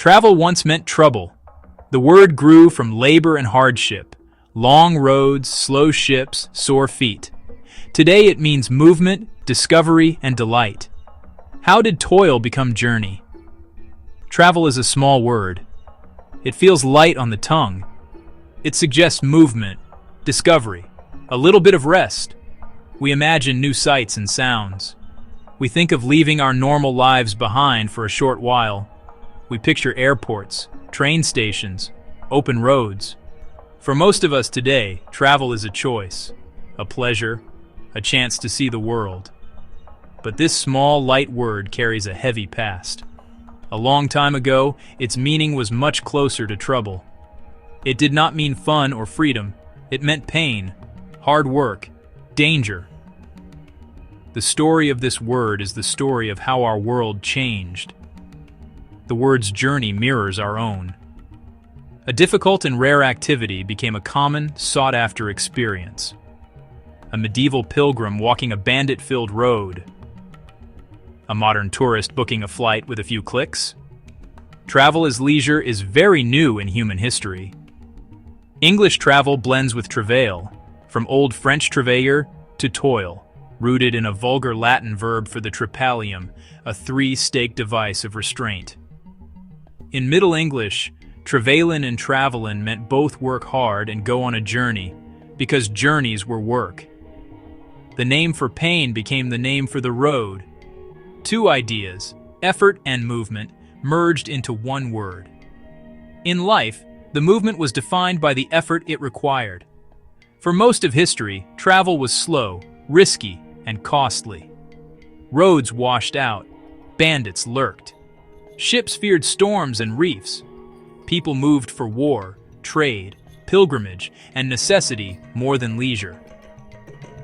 Travel once meant trouble. The word grew from labor and hardship, long roads, slow ships, sore feet. Today it means movement, discovery, and delight. How did toil become journey? Travel is a small word. It feels light on the tongue. It suggests movement, discovery, a little bit of rest. We imagine new sights and sounds. We think of leaving our normal lives behind for a short while. We picture airports, train stations, open roads. For most of us today, travel is a choice, a pleasure, a chance to see the world. But this small, light word carries a heavy past. A long time ago, its meaning was much closer to trouble. It did not mean fun or freedom. It meant pain, hard work, danger. The story of this word is the story of how our world changed. The word's journey mirrors our own. A difficult and rare activity became a common, sought-after experience. A medieval pilgrim walking a bandit-filled road. A modern tourist booking a flight with a few clicks. Travel as leisure is very new in human history. English travel blends with travail, from Old French travailler to toil, rooted in a vulgar Latin verb for the tripalium, a three-stake device of restraint. In Middle English, travailin' and travelin' meant both work hard and go on a journey, because journeys were work. The name for pain became the name for the road. Two ideas, effort and movement, merged into one word. In life, the movement was defined by the effort it required. For most of history, travel was slow, risky, and costly. Roads washed out. Bandits lurked. Ships feared storms and reefs. People moved for war, trade, pilgrimage, and necessity more than leisure.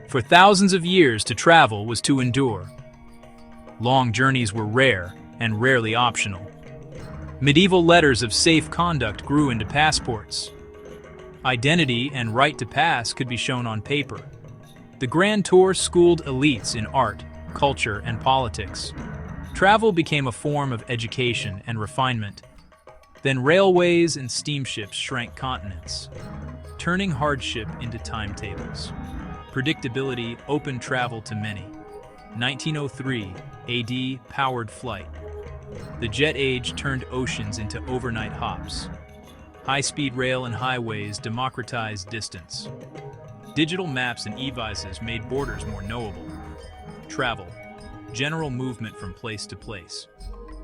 For thousands of years, to travel was to endure. Long journeys were rare and rarely optional. Medieval letters of safe conduct grew into passports. Identity and right to pass could be shown on paper. The Grand Tour schooled elites in art, culture, and politics. Travel became a form of education and refinement. Then railways and steamships shrank continents, turning hardship into timetables. Predictability opened travel to many. 1903 AD powered flight. The jet age turned oceans into overnight hops. High-speed rail and highways democratized distance. Digital maps and e-visas made borders more knowable. Travel, general movement from place to place.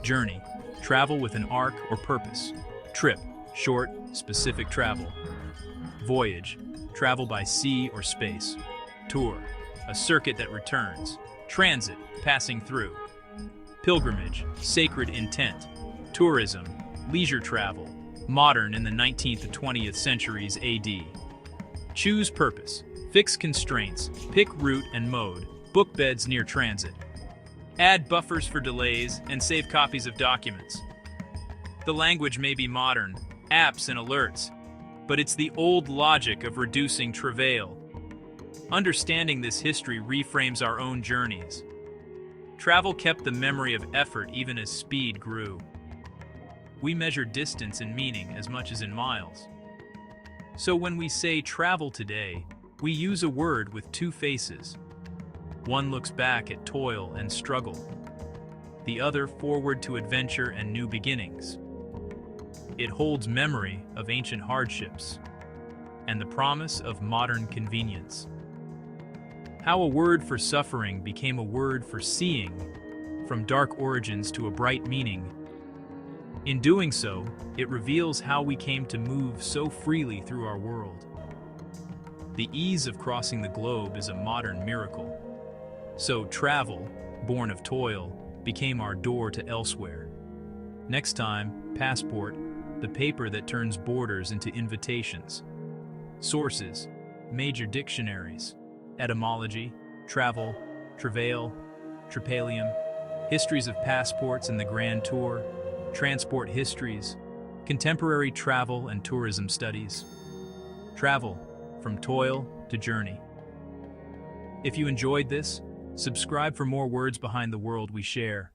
Journey, travel with an arc or purpose. Trip, short, specific travel. Voyage, travel by sea or space. Tour, a circuit that returns. Transit, passing through. Pilgrimage, sacred intent. Tourism, leisure travel, modern in the 19th to 20th centuries AD. Choose purpose, fix constraints, pick route and mode, book beds near transit. Add buffers for delays and save copies of documents. The language may be modern, apps and alerts, but it's the old logic of reducing travail. Understanding this history reframes our own journeys. Travel kept the memory of effort even as speed grew. We measure distance in meaning as much as in miles. So when we say travel today, we use a word with two faces. One looks back at toil and struggle. The other forward to adventure and new beginnings. It holds memory of ancient hardships and the promise of modern convenience. How a word for suffering became a word for seeing, from dark origins to a bright meaning. In doing so, it reveals how we came to move so freely through our world. The ease of crossing the globe is a modern miracle. So travel, born of toil, became our door to elsewhere. Next time, passport, the paper that turns borders into invitations. Sources, major dictionaries. Etymology, travel, travail, tripalium, histories of passports and the Grand Tour, transport histories, contemporary travel and tourism studies. Travel, from toil to journey. If you enjoyed this, subscribe for more words behind the world we share.